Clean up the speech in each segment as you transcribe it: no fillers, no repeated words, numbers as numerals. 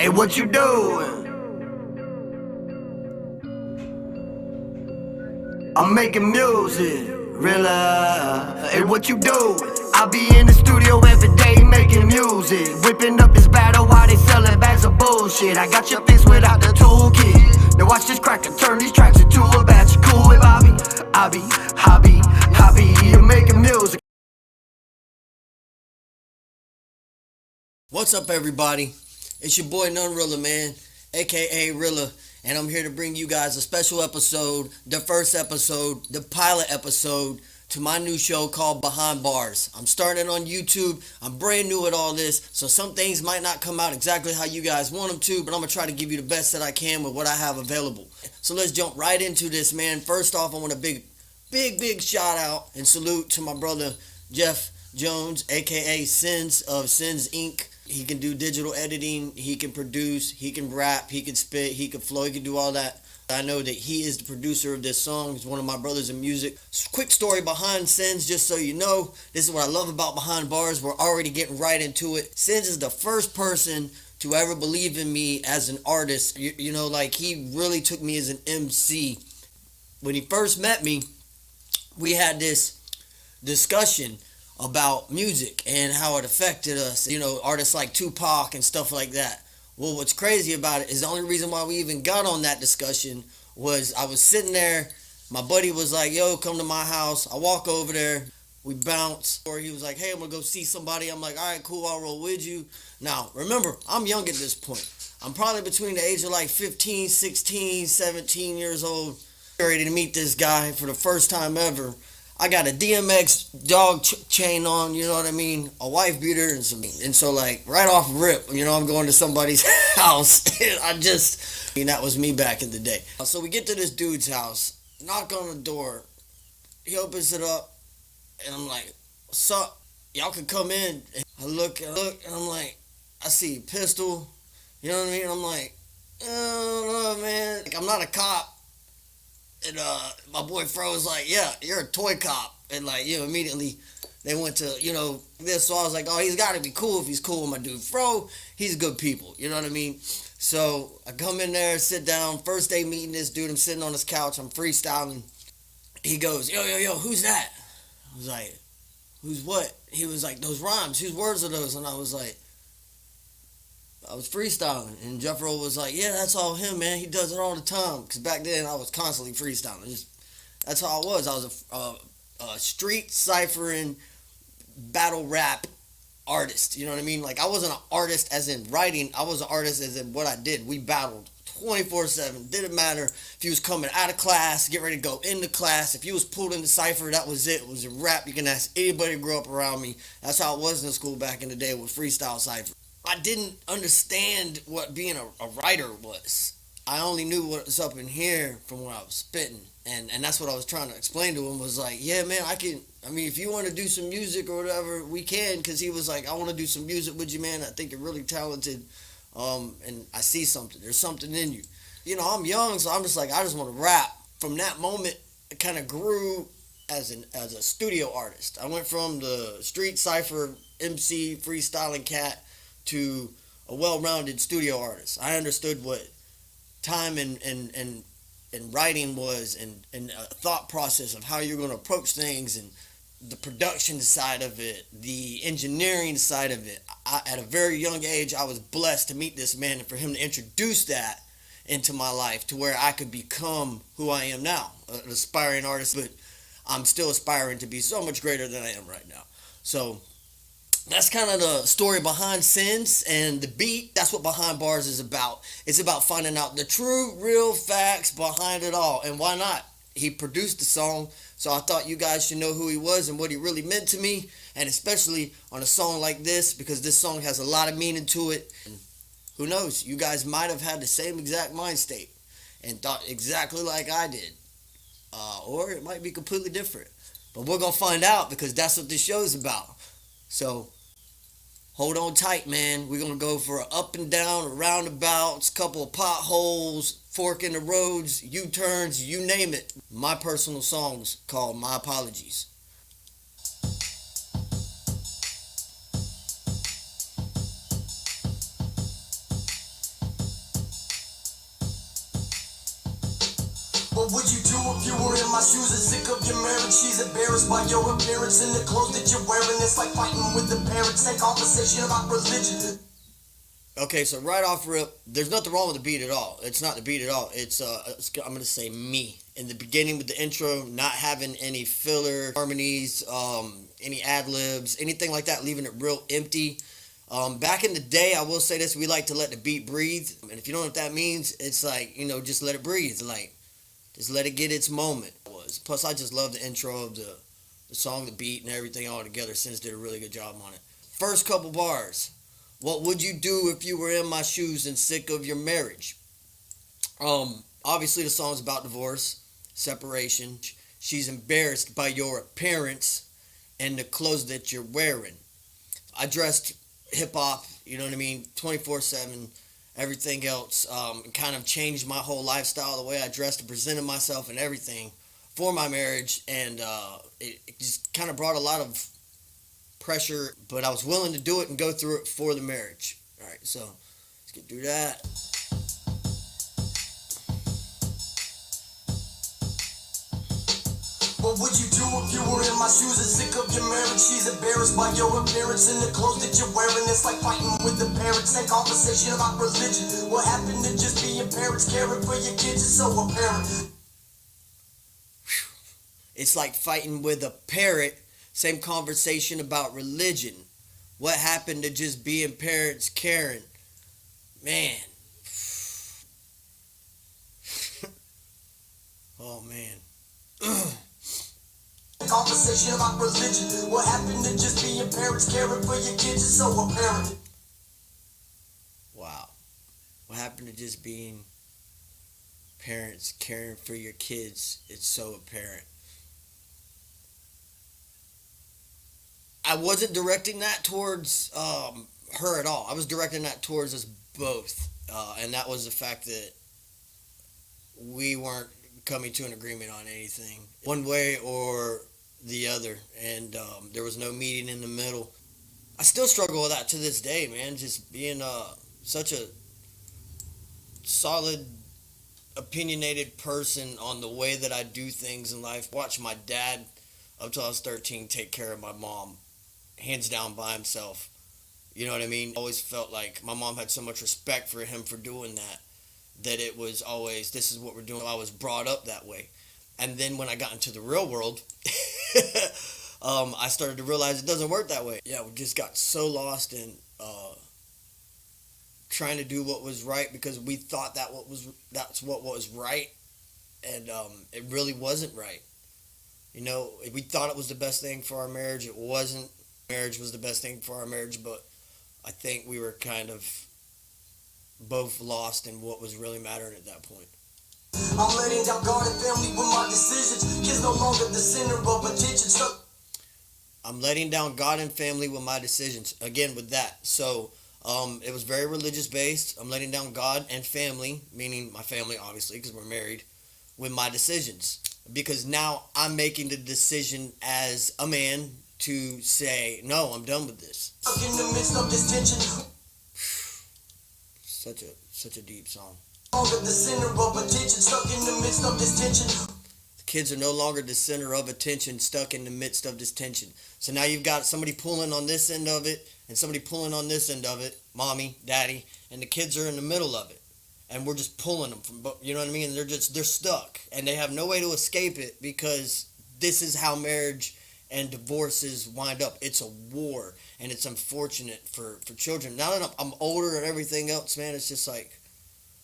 Hey, what you doing? I'm making music, reala. Hey, what you doing? I be in the studio every day making music, whipping up this battle while they selling bags of bullshit. I got your fix without the toolkit. Now watch this cracker turn these tracks into a batch. You cool with Bobby? I be here making music. What's up, everybody? It's your boy NoneRealA, man, aka Rilla, and I'm here to bring you guys a special episode, the first episode, the pilot episode to my new show called BehindBarz. I'm starting on YouTube. I'm brand new at all this, so some things might not come out exactly how you guys want them to, but I'm gonna try to give you the best that I can with what I have available. So let's jump right into this, man. First off, I want a big shout out and salute to my brother Jeff Jones, aka Sins of Sins Inc. He can do digital editing, he can produce, he can rap, he can spit, he can flow, he can do all that. I know that he is the producer of this song. He's one of my brothers in music. Quick story behind Sins, just so you know. This is what I love about BehindBarz. We're already getting right into it. Sins is the first person to ever believe in me as an artist. You know, like, he really took me as an MC. When he first met me, we had this discussion about music and how it affected us, you know, artists like Tupac and stuff like that. Well, what's crazy about it is the only reason why we even got on that discussion was I was sitting there, my buddy was like, yo, come to my house. I walk over there, we bounce, or he was like, hey, I'm gonna go see somebody. I'm like, all right, cool, I'll roll with you. Now, remember, I'm young at this point. I'm probably between the age of like 15, 16, 17 years old, ready to meet this guy for the first time ever. I got a DMX dog chain on, you know what I mean, a wife beater, and so like right off rip, you know, I'm going to somebody's house. That was me back in the day. So we get to this dude's house, knock on the door, he opens it up, and I'm like, what's up? Y'all can come in. I look, and I'm like, I see a pistol, you know what I mean? I'm like, I don't know, man. Like, I'm not a cop. And my boy Fro was like, yeah, you're a toy cop. And like, you know, immediately they went to, you know, this. So I was like, oh, he's got to be cool if he's cool with my dude Fro. He's good people, you know what I mean? So I come in there, sit down. First day meeting this dude, I'm sitting on his couch, I'm freestyling. He goes, yo, who's that? I was like, who's what? He was like, those rhymes, whose words are those? And I was freestyling, and Jeffro was like, yeah, that's all him, man. He does it all the time. Because back then, I was constantly freestyling. That's how I was. I was a street ciphering, battle rap artist. You know what I mean? Like, I wasn't an artist as in writing. I was an artist as in what I did. We battled 24/7. Didn't matter if you was coming out of class, get ready to go into class. If you was pulled into cipher, that was it. It was a rap. You can ask anybody who grew up around me. That's how it was in school back in the day with freestyle cipher. I didn't understand what being a writer was. I only knew what was up in here from when I was spitting. And that's what I was trying to explain to him, was like, yeah, man, if you want to do some music or whatever, we can. Because he was like, I want to do some music with you, man. I think you're really talented. And I see something. There's something in you. You know, I'm young, so I'm just like, I just want to rap. From that moment, it kind of grew as a studio artist. I went from the street cipher, MC, freestyling cat to a well-rounded studio artist. I understood what time and writing was, and a thought process of how you're going to approach things, and the production side of it, the engineering side of it. At a very young age, I was blessed to meet this man, and for him to introduce that into my life to where I could become who I am now, an aspiring artist, but I'm still aspiring to be so much greater than I am right now. So that's kind of the story behind Sins, and the beat. That's what BehindBarz is about. It's about finding out the true, real facts behind it all. And why not? He produced the song, so I thought you guys should know who he was and what he really meant to me, and especially on a song like this, because this song has a lot of meaning to it. And who knows? You guys might have had the same exact mind state and thought exactly like I did. Or it might be completely different. But we're going to find out, because that's what this show's about. So, hold on tight, man. We're going to go for an up and down, roundabouts, couple of potholes, fork in the roads, U-turns, you name it. My personal song's called My Apologies. What would you do if you were in my shoes and sick of your marriage? She's embarrassed by your appearance and the clothes that you're wearing. It's like fighting with the parents. That conversation about religion. Okay, so right off rip, there's nothing wrong with the beat at all. It's not the beat at all. It's I'm gonna say me in the beginning with the intro, not having any filler harmonies, any ad libs, anything like that, leaving it real empty. Back in the day, I will say this: we like to let the beat breathe, and if you don't know what that means, it's like, you know, just let it breathe, like just let it get its moment. Plus, I just love the intro of the song, the beat, and everything all together. Sins did a really good job on it. First couple bars. What would you do if you were in my shoes and sick of your marriage? Obviously the song's about divorce, separation. She's embarrassed by your appearance and the clothes that you're wearing. I dressed hip hop, you know what I mean, 24/7, everything else. Kind of changed my whole lifestyle, the way I dressed and presented myself and everything for my marriage, and it just kind of brought a lot of pressure, but I was willing to do it and go through it for the marriage. All right, so let's get through that. What would you do if you were in my shoes and sick of your marriage? She's embarrassed by your appearance and the clothes that you're wearing. It's like fighting with the parents. That conversation about religion. What happened to just being parents? Caring for your kids is so apparent. It's like fighting with a parrot. Same conversation about religion. What happened to just being parents caring? Man. Oh, man. Conversation about religion. What happened to just being parents caring for your kids is so apparent. Wow. What happened to just being parents caring for your kids? It's so apparent. I wasn't directing that towards her at all. I was directing that towards us both. And that was the fact that we weren't coming to an agreement on anything, one way or the other. And there was no meeting in the middle. I still struggle with that to this day, man. Just being such a solid, opinionated person on the way that I do things in life. Watch my dad, up till I was 13, take care of my mom, hands down by himself. You know what I mean? Always felt like my mom had so much respect for him for doing that it was always, this is what we're doing. I was brought up that way. And then when I got into the real world, I started to realize it doesn't work that way. Yeah, we just got so lost in trying to do what was right because we thought that's what was right, and it really wasn't right. You know, we thought it was the best thing for our marriage. It wasn't. Marriage was the best thing for our marriage, but I think we were kind of both lost in what was really mattering at that point. I'm letting down God and family with my decisions. Kids no longer the center of attention. I'm letting down God and family with my decisions. Again, with that. So, it was very religious based. I'm letting down God and family, meaning my family, obviously, because we're married, with my decisions. Because now I'm making the decision as a man to say, no, I'm done with this. In the midst of this tension. Such a deep song. The center of attention, stuck in the midst of this tension. The kids are no longer the center of attention, stuck in the midst of this tension. So now you've got somebody pulling on this end of it and somebody pulling on this end of it, mommy, daddy, and the kids are in the middle of it. And we're just pulling them from, you know what I mean? They're stuck and they have no way to escape it because this is how marriage and divorces wind up. It's a war, and it's unfortunate for children. Now that I'm older and everything else, man, it's just like,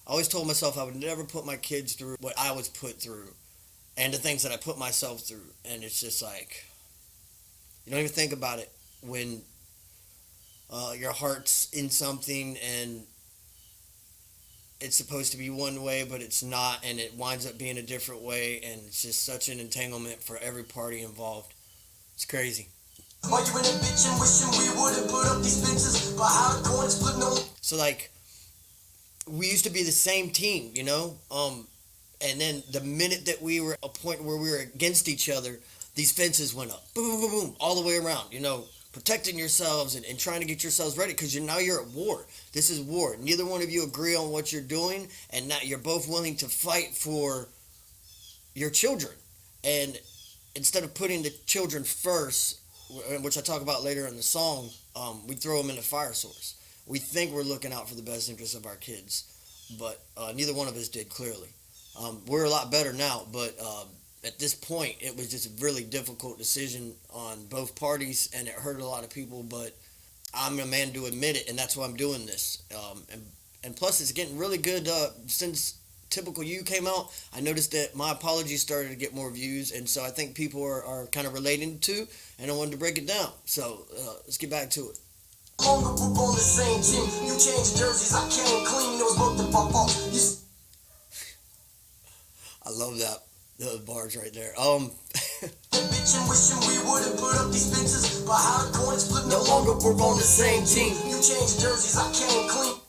I always told myself I would never put my kids through what I was put through and the things that I put myself through. And it's just like, you don't even think about it when your heart's in something and it's supposed to be one way, but it's not, and it winds up being a different way, and it's just such an entanglement for every party involved. It's crazy. Are you in a bitch and wishing we wouldn't put up these fences? But how the coins split no. So like, we used to be the same team, you know? And then the minute that we were a point where we were against each other, these fences went up. Boom, boom, boom, boom, all the way around, you know, protecting yourselves and trying to get yourselves ready because now you're at war. This is war. Neither one of you agree on what you're doing, and now you're both willing to fight for your children. And instead of putting the children first, which I talk about later in the song, we throw them in the fire source. We think we're looking out for the best interests of our kids, but neither one of us did, clearly. We're a lot better now, but at this point, it was just a really difficult decision on both parties, and it hurt a lot of people, but I'm a man to admit it, and that's why I'm doing this. And plus, it's getting really good since Typical You came out. I noticed that my apologies started to get more views, and so I think people are kind of relating to, and I wanted to break it down. So let's get back to it. On the same team, you changed jerseys, I came clean, those both the fault. I love that, those bars right there. Bitchin' wishing we wouldn't put up these fences, but how the coins flip, no longer we're on the same team. You changed jerseys, I came clean.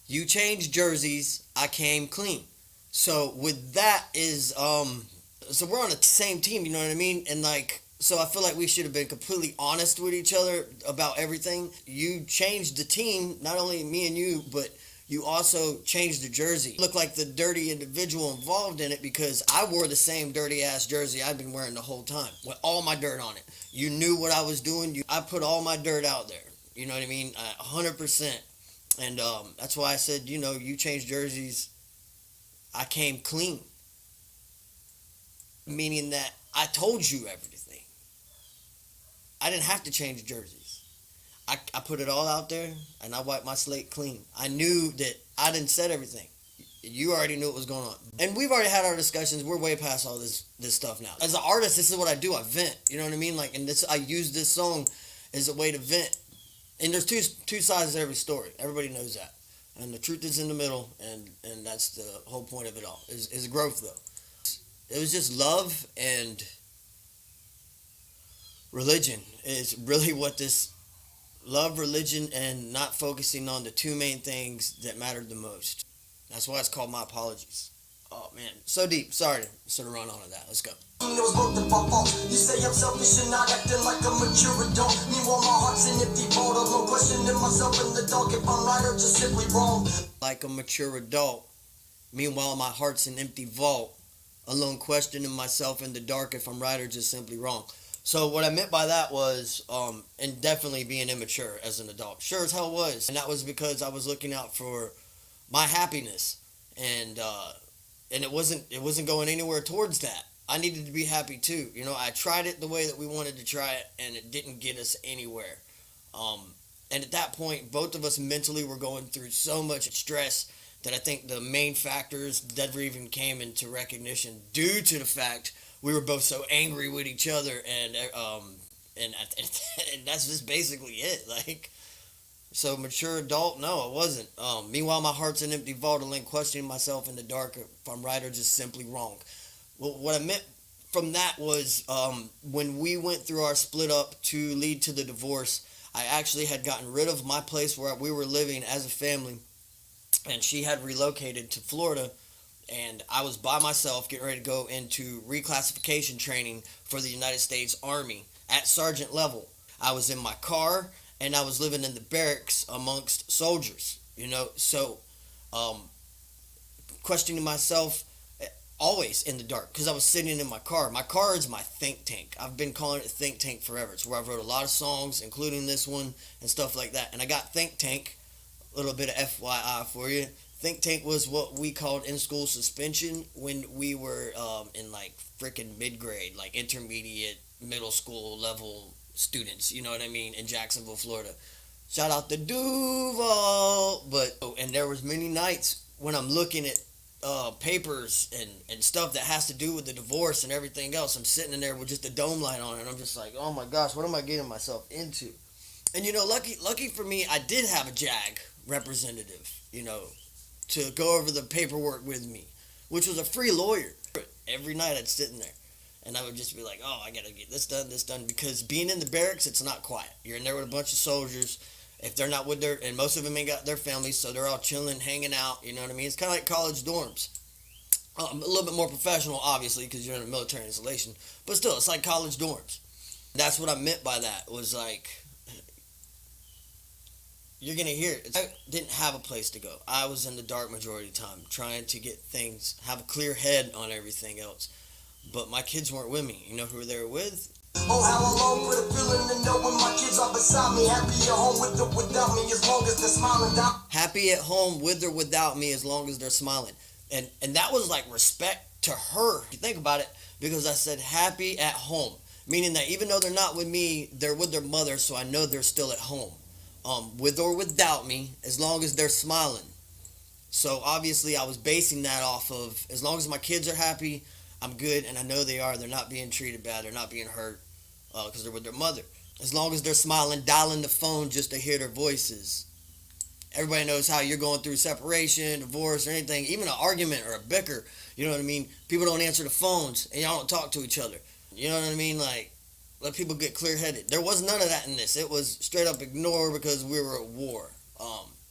You changed jerseys, I came clean. So with that is, so we're on the same team, you know what I mean? And like, so I feel like we should have been completely honest with each other about everything. You changed the team, not only me and you, but you also changed the jersey. You look like the dirty individual involved in it because I wore the same dirty ass jersey I've been wearing the whole time with all my dirt on it. You knew what I was doing. I put all my dirt out there. You know what I mean? 100%. And that's why I said, you know, you changed jerseys, I came clean. Meaning that I told you everything. I didn't have to change jerseys. I put it all out there, and I wiped my slate clean. I knew that I didn't set everything. You already knew what was going on. And we've already had our discussions. We're way past all this stuff now. As an artist, this is what I do. I vent. You know what I mean? Like, and I use this song as a way to vent. And there's two sides to every story. Everybody knows that. And the truth is in the middle, and that's the whole point of it all, is growth, though. It was just love and religion is really what this, love, religion, and not focusing on the two main things that mattered the most. That's why it's called My Apologies. Oh, man. So deep. Sorry to sort of run on to that. Let's go. You say I'm selfish and not acting like a mature adult. Meanwhile, my heart's an empty vault. I'm no questioning myself in the dark if I'm right or just simply wrong. Like a mature adult. Meanwhile, my heart's an empty vault. Alone questioning myself in the dark if I'm right or just simply wrong. So what I meant by that was, and definitely being immature as an adult. Sure as hell was. And that was because I was looking out for my happiness. And it wasn't going anywhere towards that. I needed to be happy too. You know, I tried it the way that we wanted to try it, and it didn't get us anywhere. And at that point, both of us mentally were going through so much stress that I think the main factors never even came into recognition due to the fact we were both so angry with each other, and that's just basically it. Like, so mature adult, no, I wasn't. Meanwhile, my heart's an empty vault, and questioning myself in the dark if I'm right or just simply wrong. Well, what I meant from that was when we went through our split up to lead to the divorce, I actually had gotten rid of my place where we were living as a family, and she had relocated to Florida, and I was by myself getting ready to go into reclassification training for the United States Army at sergeant level. I was in my car, and I was living in the barracks amongst soldiers, you know, so questioning myself always in the dark because I was sitting in my car. My car is my think tank. I've been calling it a think tank forever. It's where I've wrote a lot of songs, including this one and stuff like that. And I got think tank, a little bit of FYI for you. Think tank was what we called in-school suspension when we were in like freaking mid-grade, like intermediate, middle school level students, you know what I mean, in Jacksonville, Florida. Shout out to Duval. And there was many nights when I'm looking at papers and stuff that has to do with the divorce and everything else. I'm sitting in there with just a dome light on, and I'm just like, oh my gosh, what am I getting myself into? And you know, lucky for me, I did have a JAG representative, you know, to go over the paperwork with me, which was a free lawyer. Every night I'd sit in there, and I would just be like, oh, I gotta get this done, because being in the barracks, it's not quiet. You're in there with a bunch of soldiers. If they're not with and most of them ain't got their families, so they're all chilling, hanging out, you know what I mean? It's kind of like college dorms. A little bit more professional, obviously, because you're in a military installation, but still, it's like college dorms. That's what I meant by that, was like, you're going to hear it. I didn't have a place to go. I was in the dark majority of the time, trying to get things, have a clear head on everything else. but my kids weren't with me. You know who they were with? Oh, how I long for the feeling to know when my kids are beside me. Happy at home with or without me, as long as they're smiling down. Happy at home with or without me, as long as they're smiling. And that was like respect to her. You think about it, because I said happy at home, meaning that even though they're not with me, they're with their mother, so I know they're still at home. With or without me, as long as they're smiling. So obviously I was basing that off of, as long as my kids are happy, I'm good, and I know they are. They're not being treated bad. They're not being hurt because they're with their mother. As long as they're smiling, dialing the phone just to hear their voices. Everybody knows how you're going through separation, divorce, or anything, even an argument or a bicker. You know what I mean? People don't answer the phones, and y'all don't talk to each other. You know what I mean? Like, let people get clear-headed. There was none of that in this. It was straight up ignore because we were at war.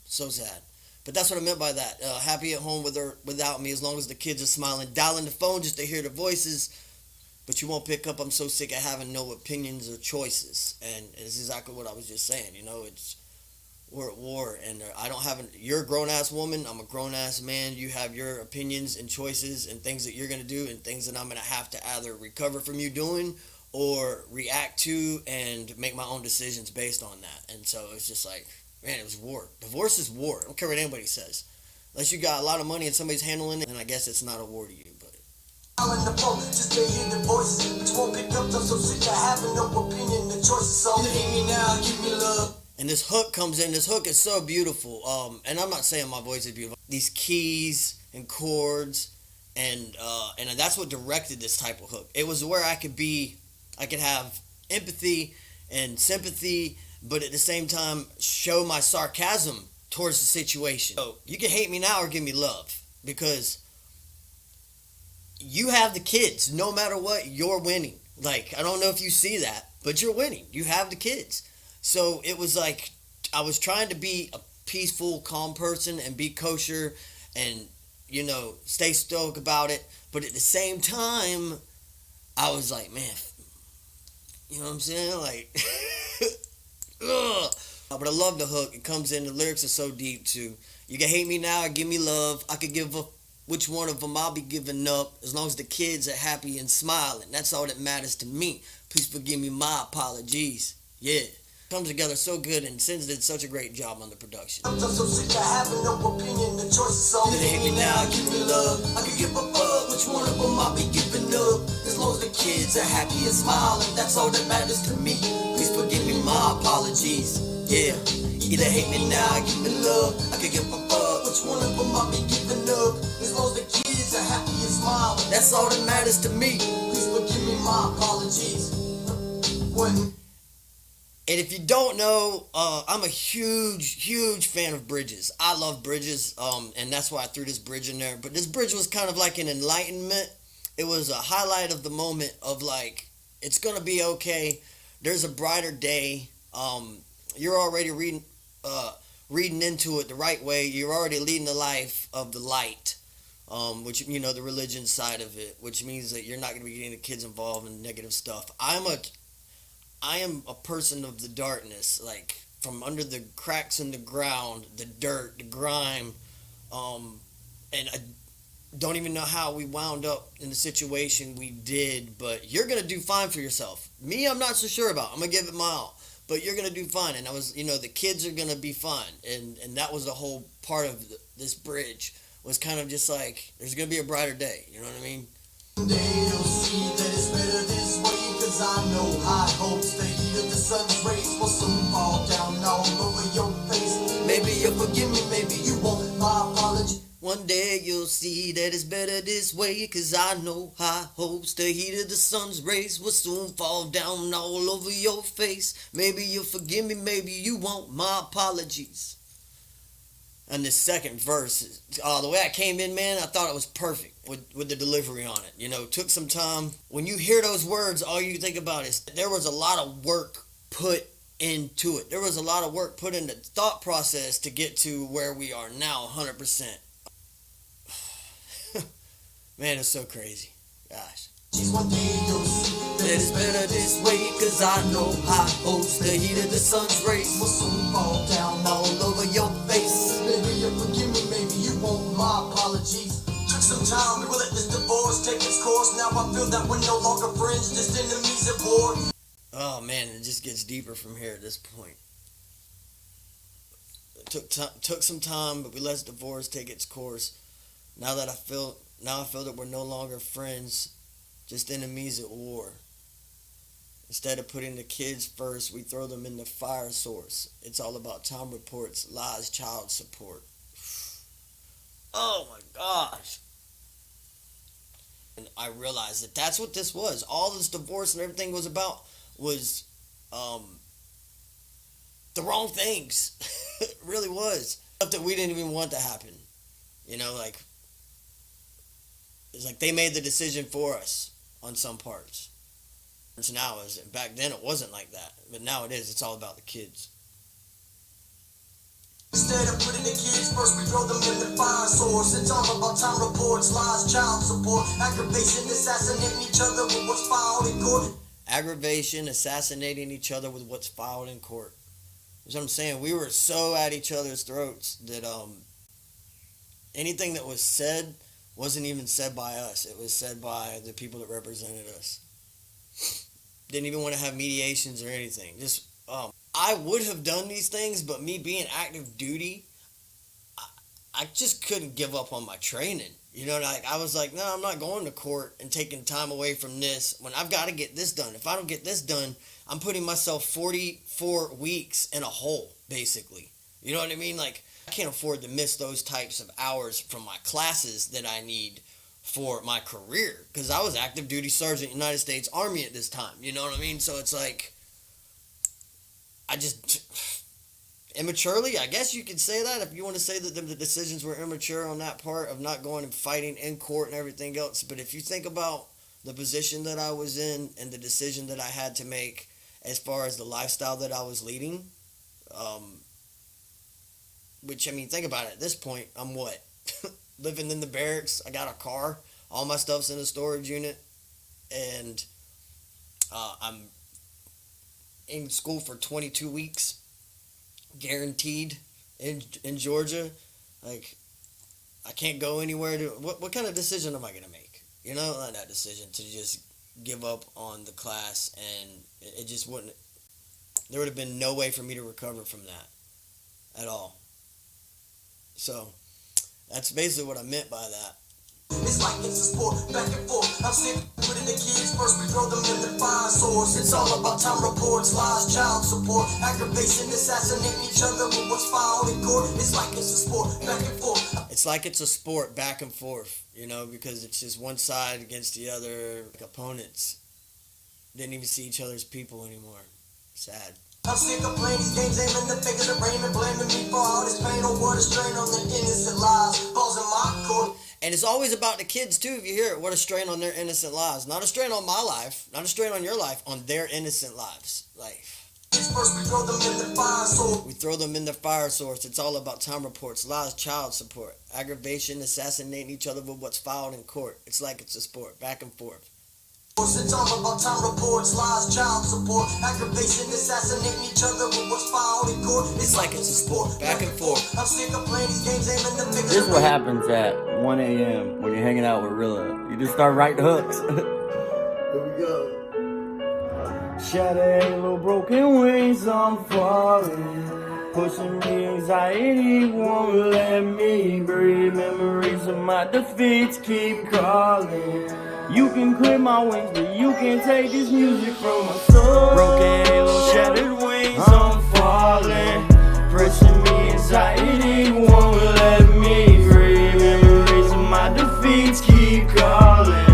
So sad. But that's what I meant by that. Happy at home with or without me, as long as the kids are smiling. Dialing the phone just to hear the voices, but you won't pick up. I'm so sick of having no opinions or choices. And it's exactly what I was just saying. You know, we're at war, and you're a grown-ass woman. I'm a grown-ass man. You have your opinions and choices and things that you're going to do and things that I'm going to have to either recover from you doing or react to and make my own decisions based on that. And so it's just like, man, it was war. Divorce is war. I don't care what anybody says. Unless you got a lot of money and somebody's handling it, then I guess it's not a war to you. But On the phone, just to hear the voices, but you won't pick up. I'm so sick of having no opinion. The choices, so you hate me now, give me love. And this hook comes in. This hook is so beautiful. And I'm not saying my voice is beautiful. These keys and chords, and that's what directed this type of hook. It was where I could have empathy and sympathy, but at the same time show my sarcasm towards the situation. So you can hate me now or give me love, because you have the kids. No matter what, you're winning. Like, I don't know if you see that, but you're winning. You have the kids. So it was like I was trying to be a peaceful, calm person and be kosher and, you know, stay stoic about it. But at the same time, I was like, man, you know what I'm saying? Like, ugh. But I love the hook. It comes in. The lyrics are so deep, too. You can hate me now or give me love. I could give up which one of them I'll be giving up, as long as the kids are happy and smiling. That's all that matters to me. Please forgive me my apologies. Yeah. Comes together so good, and Sins did such a great job on the production. I'm so sick of having no opinion. The choices, so you hate me now, give me love. I could give a fuck which one of them I'll be giving up. As long as the kids are happy and smiling, that's all that matters to me. Please forgive me my apologies. Yeah. Either hate me now, give me love. I could give a fuck which one of them I'll be giving up. As long as the kids are happy and smiling, that's all that matters to me. Please forgive me my apologies. And if you don't know, I'm a huge fan of bridges. I love bridges, and that's why I threw this bridge in there. But this bridge was kind of like an enlightenment. It was a highlight of the moment of like, it's going to be okay. There's a brighter day. You're already reading into it the right way. You're already leading the life of the light, which, you know, the religion side of it, which means that you're not going to be getting the kids involved in negative stuff. I am a person of the darkness, like from under the cracks in the ground, the dirt, the grime, and I don't even know how we wound up in the situation we did, but you're going to do fine for yourself. Me, I'm not so sure about. I'm going to give it my all, but you're going to do fine, and the kids are going to be fine, and that was the whole part of this bridge, was kind of just like, there's going to be a brighter day, you know what I mean? One day you'll see that it's better this way, 'cause I know high hopes the heat of the sun's rays will soon fall down all over your face. Maybe you'll forgive me, maybe you won't. My apology. One day you'll see that it's better this way, 'cause I know high hopes the heat of the sun's rays will soon fall down all over your face. Maybe you'll forgive me, maybe you won't. My apologies. And this second verse, the way I came in, man, I thought it was perfect with the delivery on it. You know, took some time. When you hear those words, all you think about is there was a lot of work put into it. There was a lot of work put in the thought process to get to where we are now, 100%. Man, it's so crazy. Gosh. One day you'll see that it's better this way, 'cause I know high hopes the heat of the sun's rays will soon fall down all over your face. Maybe you'll forgive me, maybe you won't. My apologies. Took some time, we will let this divorce divorce take its course. Now I feel that we're no longer friends, just enemies at war. Oh man, it just gets deeper from here at this point. It took some time, but we let divorce take its course. Now I feel that we're no longer friends, just enemies at war. Instead of putting the kids first, we throw them in the fire source. It's all about time reports, lies, child support. Oh my gosh. And I realized that that's what this was. All this divorce and everything was about was the wrong things. It really was. Stuff that we didn't even want to happen. You know, like, it's like they made the decision for us on some parts. Now is back then it wasn't like that, but now it is. It's all about the kids. Instead of putting the kids first, we throw them in the fire source. It's all about time reports, lies, child support, aggravation, assassinating each other with what's filed in court. Aggravation, assassinating each other with what's filed in court. That's what I'm saying. We were so at each other's throats that anything that was said wasn't even said by us. It was said by the people that represented us. Didn't even want to have mediations or anything. Just, I would have done these things, but me being active duty, I just couldn't give up on my training. You know, like, I was like, no, I'm not going to court and taking time away from this when I've got to get this done. If I don't get this done, I'm putting myself 44 weeks in a hole, basically. You know what I mean? Like, I can't afford to miss those types of hours from my classes that I need for my career, because I was active duty sergeant United States Army at this time. You know what I mean? So it's like, I just immaturely, I guess you could say that, if you want to say that the decisions were immature on that part of not going and fighting in court and everything else. But if you think about the position that I was in and the decision that I had to make as far as the lifestyle that I was leading, which, I mean, think about it. At this point, I'm what? Living in the barracks. I got a car. All my stuff's in a storage unit. And I'm in school for 22 weeks. Guaranteed in Georgia. Like, I can't go anywhere. What kind of decision am I going to make? You know, not that decision to just give up on the class, and it just wouldn't. There would have been no way for me to recover from that at all. So that's basically what I meant by that. It's like it's a sport, back and forth. I'm sick of putting the kids first, we throw them in the fire source. It's all about time reports, lies, child support, aggravation, assassinating each other with what's filed in court. It's like it's a sport, back and forth. It's like it's a sport, back and forth, you know, because it's just one side against the other. Like, opponents didn't even see each other's people anymore. Sad. I'm sick of playing these games, aiming the fingers of rain and blaming me for all this pain. Oh, what a strain on the innocent lives, balls in my court. And it's always about the kids, too, if you hear it. What a strain on their innocent lives. Not a strain on my life. Not a strain on your life. On their innocent lives. First we throw them in the fire source. We throw them in the fire source. It's all about time reports, lies, child support, aggravation, assassinating each other with what's filed in court. It's like it's a sport, back and forth. It's all about time reports, lies, child support, aggravation, assassinating each other with what's filed in court. It's like it's a sport, back and forth. I'm sick of playing these games, aiming the fingers. This is what happens at 1 a.m. when you're hanging out with Reala. You just start writing hooks. Here we go. Shattered halo, broken wings, I'm falling. Pushing me, anxiety won't let me breathe. Memories of my defeats keep calling. You can clip my wings, but you can't take this music from my soul. Broken halo, shattered wings, I'm falling. Pressing me, anxiety won't let me breathe. Memories of my defeats keep calling.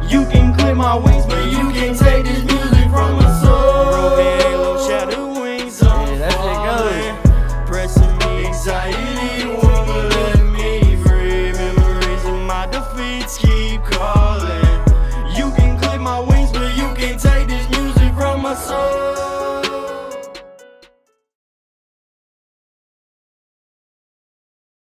You can clip my wings, but you can't take this music from my soul. Broken halo, shattered wings, I'm falling. Pressing me, anxiety won't let me breathe. Memories of my defeats keep calling. You can clip my wings, but you can't take this music from my soul.